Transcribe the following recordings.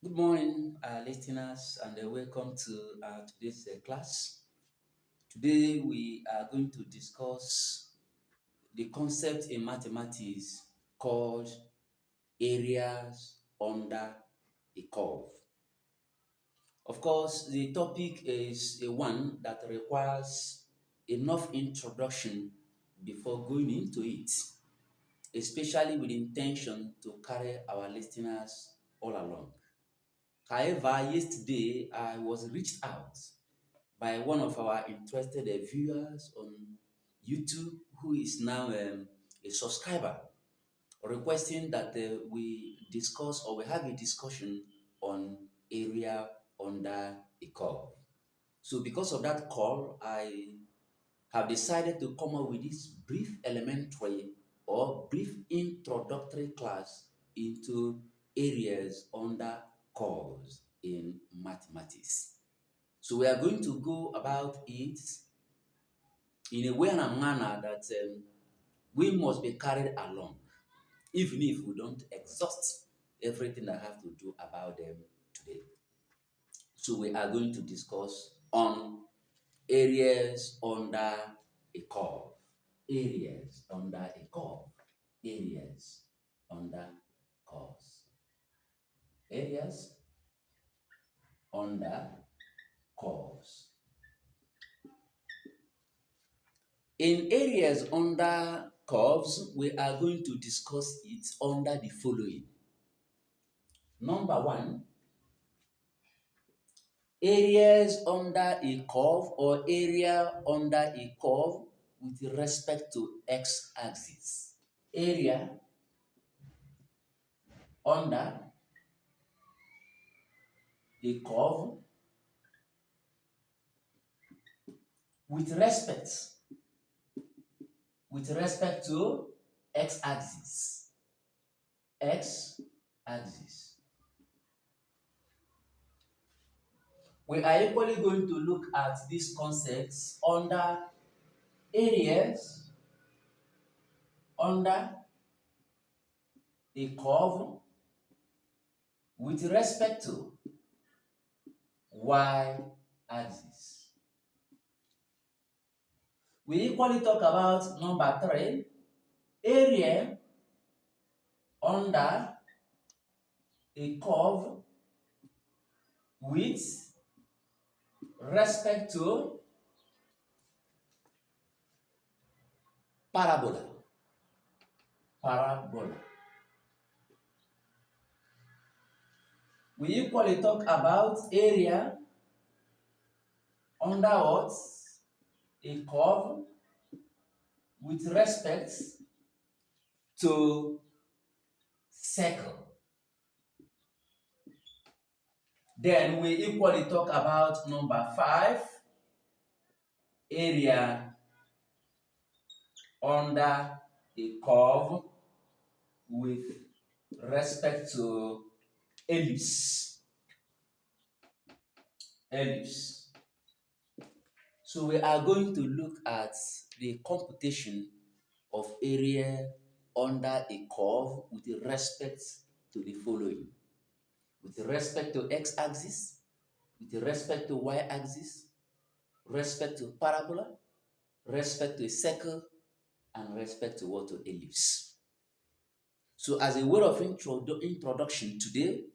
Good morning, listeners, and welcome to today's class. Today, we are going to discuss the concept in mathematics called areas under a curve. Of course, the topic is a one that requires enough introduction before going into it, especially with intention to carry our listeners all along. However, yesterday I was reached out by one of our interested viewers on YouTube who is now a subscriber, requesting that we discuss or we have a discussion on area under a curve. So, because of that call, I have decided to come up with this brief elementary or brief introductory class into areas under curves in mathematics. So we are going to go about it in a way and a manner that we must be carried along, even if we don't exhaust everything I have to do about them today. So we are going to discuss on areas under a curve. Areas under a curve. Areas under curves. Areas under curves. In areas under curves, we are going to discuss it under the following. Number one, areas under a curve or area under a curve with respect to x-axis. Area under a curve with respect to x-axis. X-axis. We are equally going to look at these concepts under areas under a curve with respect to y-axis. We equally talk about number three, area under a curve with respect to parabola. Parabola. We equally talk about area under what? A curve with respect to circle. Then we equally talk about number five, area under a curve with respect to ellipse. Ellipse. So we are going to look at the computation of area under a curve with respect to the following. With respect to x-axis, with respect to y-axis, respect to parabola, respect to a circle, and respect to what to ellipse. So as a word of introduction today,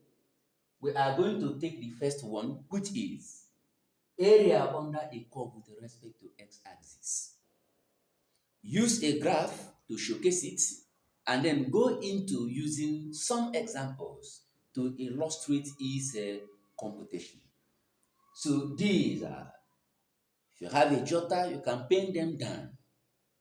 we are going to take the first one, which is area under a curve with respect to x-axis. Use a graph to showcase it, and then go into using some examples to illustrate its computation. So these are, if you have a jotter, you can pen them down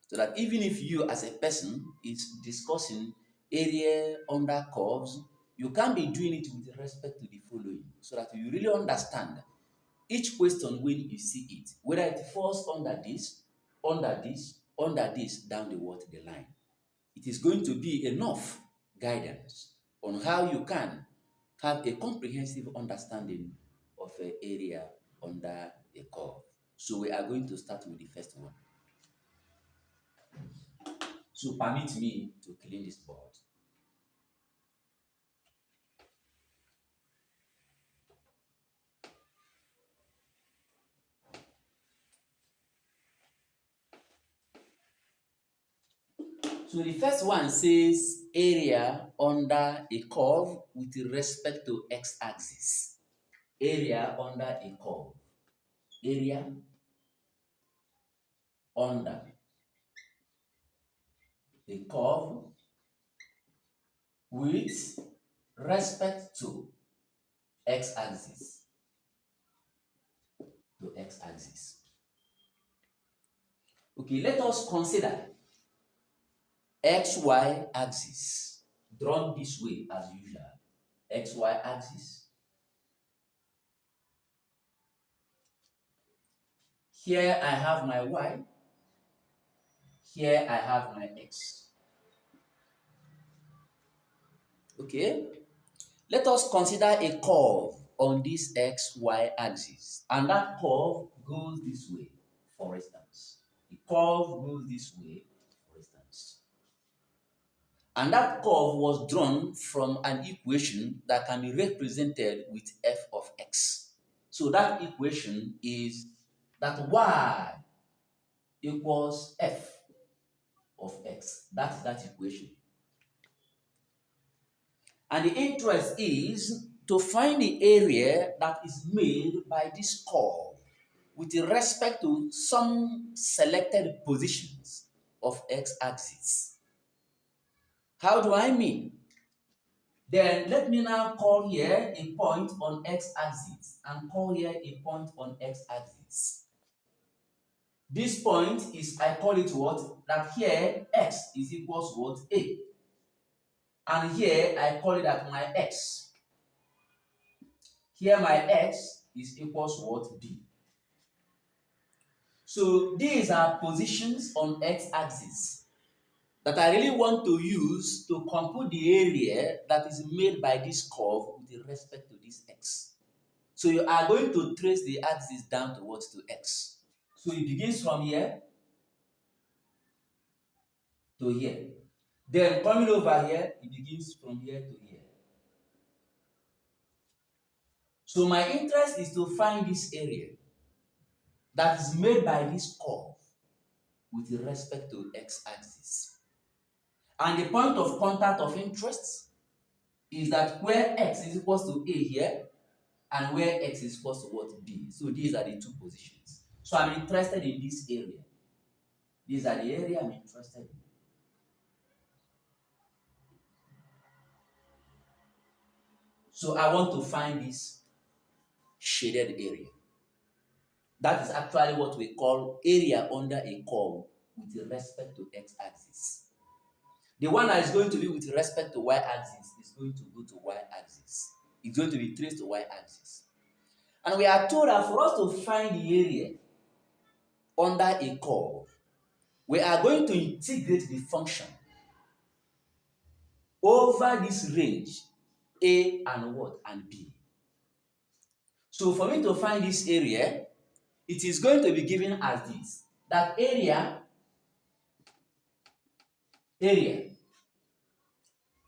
so that even if you as a person is discussing area under curves, you can be doing it with respect to the following so that you really understand each question when you see it, whether it falls under this, under this, under this, down the line. It is going to be enough guidance on how you can have a comprehensive understanding of an area under a curve. So we are going to start with the first one. So permit me to clean this board. So the first one says area under a curve with respect to x-axis. Area under a curve. Area under a curve with respect to x-axis. To x-axis. Okay, let us consider xy axis drawn this way as usual. Xy axis. Here I have my y. Here I have my x. Okay? Let us consider a curve on this xy axis. And that curve goes this way, for instance. The curve goes this way, for instance. And that curve was drawn from an equation that can be represented with f of x. So that equation is that y equals f of x. That's that equation. And the interest is to find the area that is made by this curve with respect to some selected positions of x-axis. How do I mean? Then let me now call here a point on x-axis and call here a point on x-axis. This point is, I call it what? That here x is equals to what? A. And here I call it that my x. Here my x is equals to what? B. So these are positions on x-axis that I really want to use to compute the area that is made by this curve with respect to this x. So you are going to trace the axis down towards to x. So it begins from here to here. Then coming over here, it begins from here to here. So my interest is to find this area that is made by this curve with respect to x-axis. And the point of contact of interest is that where x is equals to A here and where x is equals to what? B. So these are the two positions. So I'm interested in this area. These are the area I'm interested in. So I want to find this shaded area. That is actually what we call area under a curve with respect to x-axis. The one that is going to be with respect to y-axis is going to go to y-axis. It's going to be traced to y-axis. And we are told that for us to find the area under a curve, we are going to integrate the function over this range, A and what? And B. So for me to find this area, it is going to be given as this. That area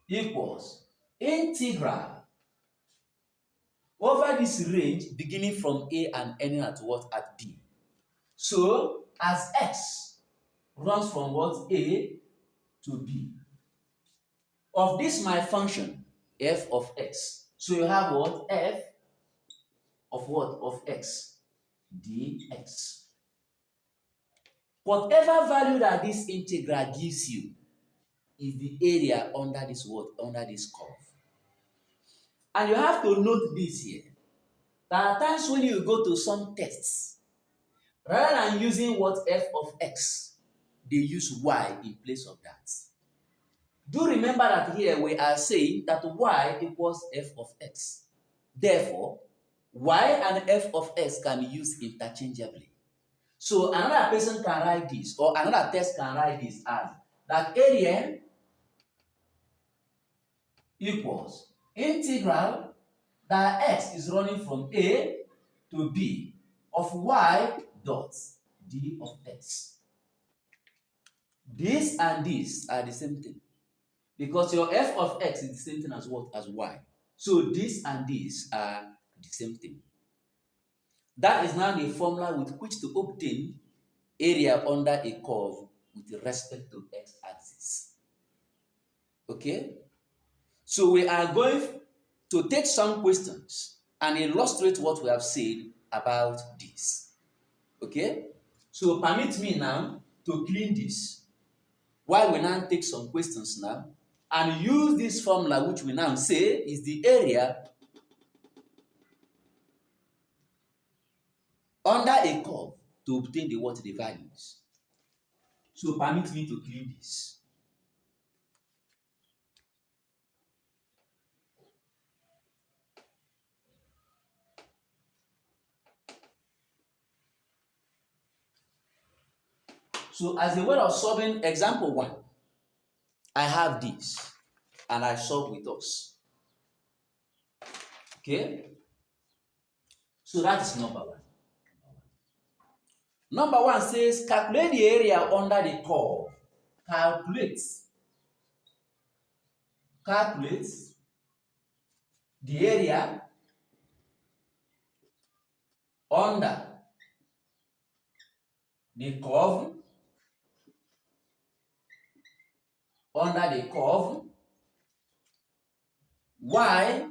equals integral over this range beginning from A and ending at what? At B. So as x runs from what? A to B. Of this my function, f of x. So you have what? F of what? Of x. Dx. Whatever value that this integral gives you is the area under this what? Under this curve. And you have to note this here. There are times when you go to some tests, rather than using what? F of x, they use y in place of that. Do remember that here we are saying that y equals f of x. Therefore, y and f of x can be used interchangeably. So another person can write this, or another test can write this as that area equals integral that x is running from A to B of y dot d of x. This and this are the same thing because your f of x is the same thing as what? As y. So this and this are the same thing. That is now the formula with which to obtain area under a curve with respect to x-axis. Okay? So we are going to take some questions and illustrate what we have said about this. Okay? So permit me now to clean this. While we now take some questions now and use this formula which we now say is the area under a curve to obtain the values. So permit me to clean this. So as a way of solving example 1, I have this and I solve with us. Okay? So that is number 1. Number 1 says calculate the area under the curve. Calculate the area under the curve y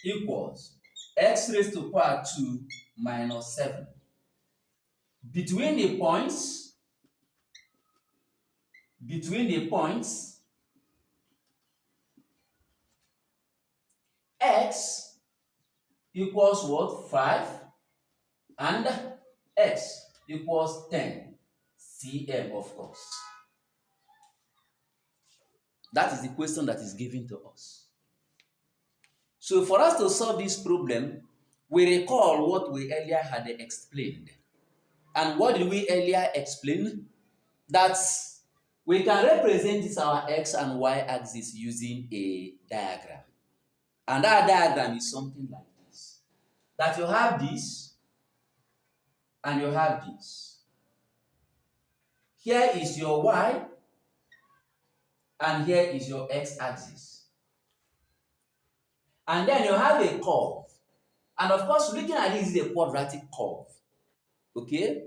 equals x raised to power 2 minus 7. Between the points x equals what? 5 and x equals 10 cm, of course. That is the question that is given to us. So for us to solve this problem, we recall what we earlier had explained. And what did we earlier explain? That we can represent this our x and y axis using a diagram. And that diagram is something like this. That you have this and you have this. Here is your y and here is your x-axis. And then you have a curve. And of course, looking at this is a quadratic curve. Okay?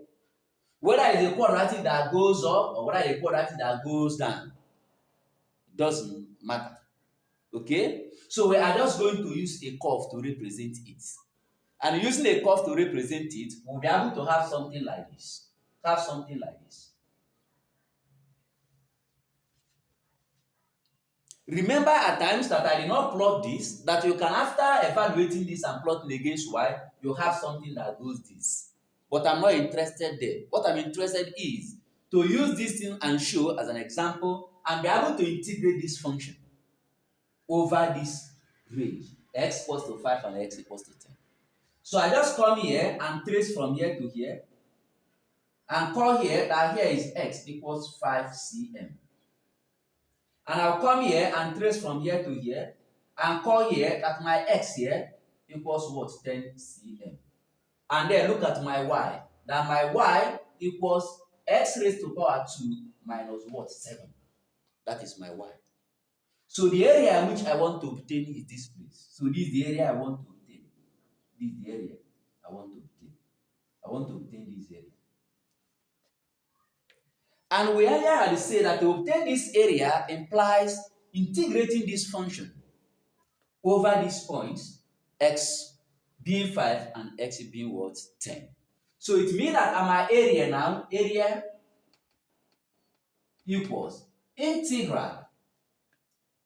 Whether it's a quadratic that goes up or whether it's a quadratic that goes down, it doesn't matter. Okay? So we are just going to use a curve to represent it. And using a curve to represent it, we'll be able to have something like this. Remember at times that I did not plot this, that you can, after evaluating this and plotting against y, you have something that goes this. But I'm not interested there. What I'm interested is to use this thing and show as an example and be able to integrate this function over this range. X equals to 5 and x equals to 10. So I just come here and trace from here to here and call here that here is x equals 5 cm. And I'll come here and trace from here to here and call here that my x here equals what? 10 cm. And then look at my y. That my y equals x raised to power 2 minus what? 7. That is my y. So the area which I want to obtain is this place. So this is the area I want to obtain. This is the area I want to obtain. I want to obtain this area. And we earlier had said that to obtain this area implies integrating this function over these points, x being 5 and x being what? 10. So it means that my area now, area equals integral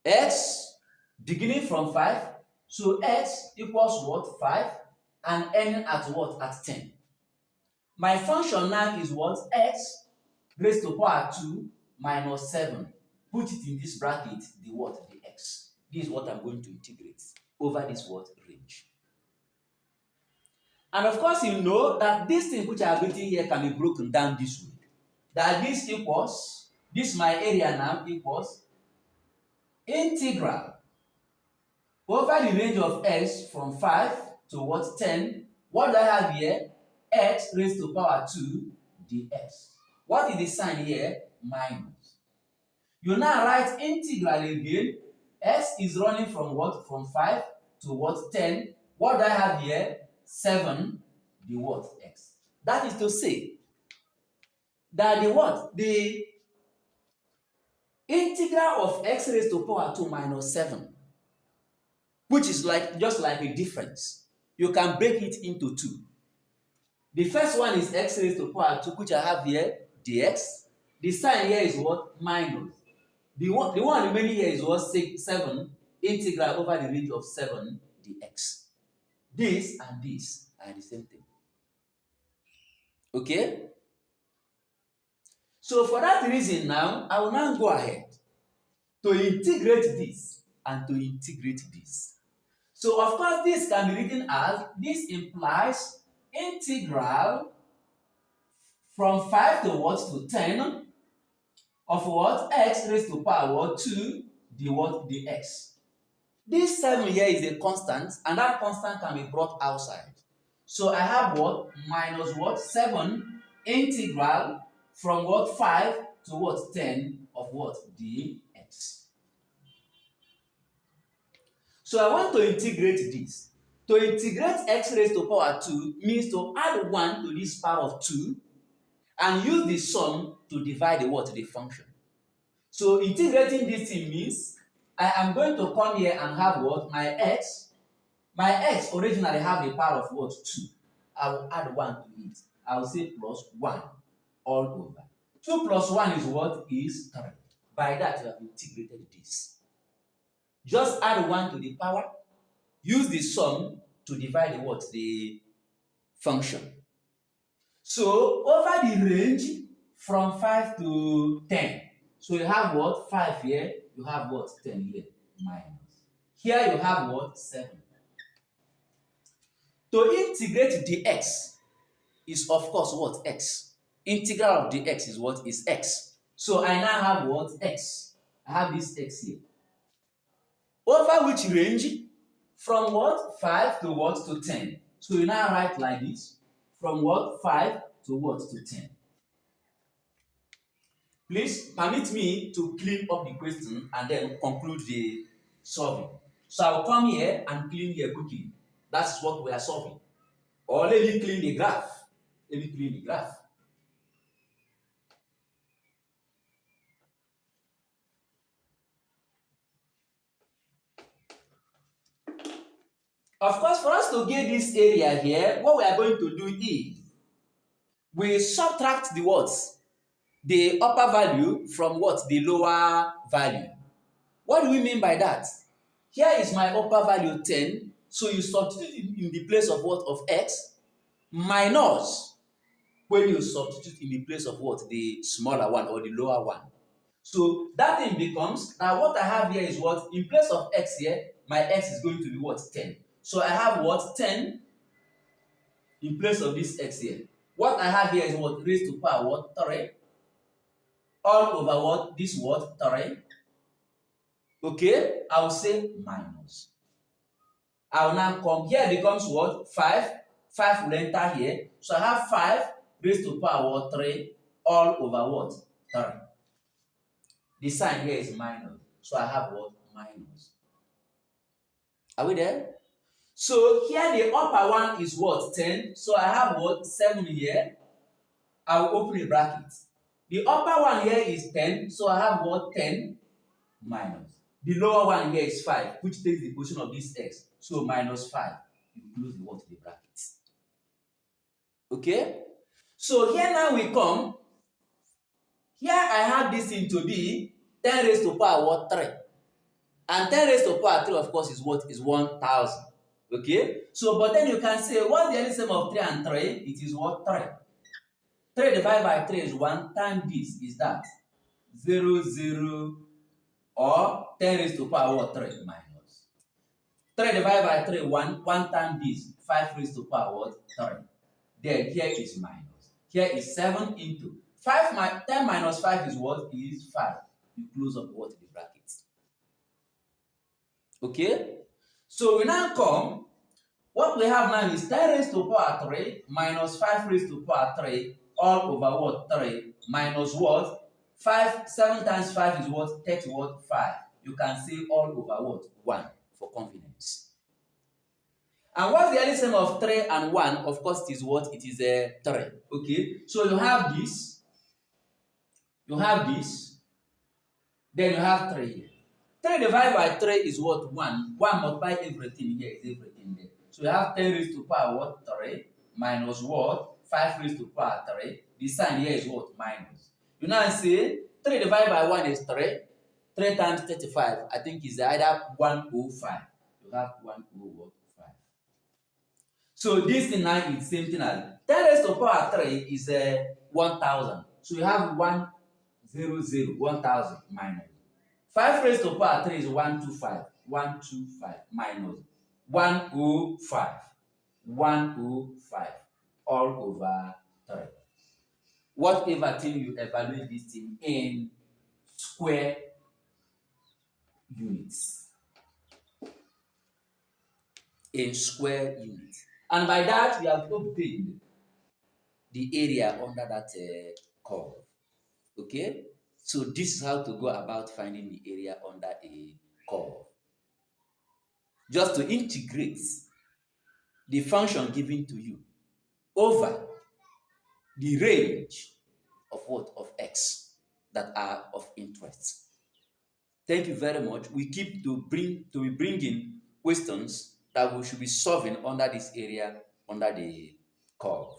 x beginning from 5, so x equals what? 5 and ending at what? At 10. My function now is what? X raised to power 2 minus 7. Put it in this bracket, the what? The x. This is what I'm going to integrate over this what? Range. And of course, you know that this thing which I have written here can be broken down this way. That this equals, this my area now equals integral over the range of x from 5 to what? 10. What do I have here? X raised to power 2 dx. What is the sign here? Minus. You now write integral again. X is running from what? From 5 to what? 10. What do I have here? 7 the what? X. That is to say that the what? The Integral of x raised to power 2 minus 7, which is like just like a difference. You can break it into two. The first one is x raised to power 2, which I have here, dx. The sign here is what? Minus. The one remaining here is what? 7 integral over the range of 7 dx. This and this are the same thing. Okay? So for that reason now, I will now go ahead to integrate this and to integrate this. So of course, this can be written as, this implies integral from 5 to what? To 10 of what? X raised to power what? 2 the what? The x. This 7 here is a constant, and that constant can be brought outside. So I have what? Minus what? 7 integral from what? 5 to what? 10 of what? Dx. So I want to integrate this. To integrate x raised to power 2 means to add 1 to this power of 2 and use the sum to divide the what? The function. So integrating this thing means I am going to come here and have what? My x. My x originally have a power of what? 2. I will add 1 to it. I will say plus 1 all over. 2 plus 1 is what? Is 3. By that, you have integrated this. Just add 1 to the power. Use the sum to divide the what? The function. So over the range from 5 to 10. So you have what? 5 here. You have what? 10 here. Minus. Here you have what? 7. To integrate the x is of course what? X. Integral of the x is what? Is x. So I now have what? X. I have this x here. Over which range? From what? 5 to what? To 10. So you now write like this. From what? 5 to what? To 10. Please permit me to clean up the question and then conclude the solving. So I will come here and clean here quickly. That's what we are solving. Or let me clean the graph. Let me clean the graph. Of course, for us to get this area here, what we are going to do is we subtract the what? The upper value from what? The lower value. What do we mean by that? Here is my upper value 10. So you substitute in the place of what? Of x minus when you substitute in the place of what? The smaller one or the lower one. So that thing becomes, now what I have here is what? In place of x here, my x is going to be what? 10. So I have what? 10 in place of this x here. What I have here is what? Raised to power what? 3. All over what? This what? 3. Okay? I will say minus. I will now come here, becomes what? 5. 5 will enter here. So I have 5 raised to power what? 3 all over what? 3. The sign here is minus. So I have what? Minus. Are we there? So here the upper one is what? 10. So I have what? 7 here. I will open a bracket. The upper one here is 10. So I have what? 10 minus. The lower one here is 5, which takes the position of this x. So minus 5. You close the what? The bracket. Okay? So here now we come. Here I have this thing to be 10 raised to power what? 3. And 10 raised to power 3, of course, is what? Is 1,000. Okay? So, but then you can say, what's the LCM of 3 and 3? It is what? 3. 3 divided by 3 is 1 times this is that. 0, 0, or 10 raised to power what? 3 minus. 3 divided by 3, 1. 1 times this, 5 raised to power what? 3. Then here is minus. Here is 7 into 10 minus 5 is what? Is 5. You close up what? The brackets. Okay? So we now come, what we have now is 10 raised to power 3 minus 5 raised to power 3 all over what? 3 minus what? 5, 7 times 5 is what? 30 what? 5. You can say all over what? 1 for convenience. And what's the LCM of 3 and 1? Of course, it is what? It is a 3. Okay? So you have this. You have this. Then you have 3 here. 3 divided by 3 is what? 1. 1 multiply everything here is everything there. So you have 10 raised to power what? 3 minus what? 5 raised to power 3. The sign here is what? Minus. You now say 3 divided by 1 is 3. 3 times 35, I think is either 105. You have 105. So this thing now is same thing as 10 raised to power 3 is 1,000. So you have 100, 1,000 minus. 5 raised to power 3 is 125. 125 minus 105. 105 all over 3. Whatever thing you evaluate this thing in square units. In square units. And by that, we have obtained the area under that curve. Okay? So this is how to go about finding the area under a curve. Just to integrate the function given to you over the range of what? Of x that are of interest. Thank you very much. We keep to be bringing questions that we should be solving under this area, under the curve.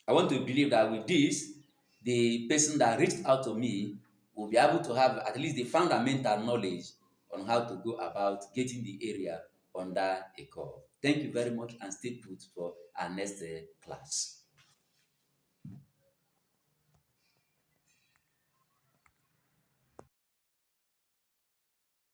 I want to believe that with this, the person that reached out to me will be able to have at least the fundamental knowledge on how to go about getting the area under a curve. Thank you very much and stay put for our next class.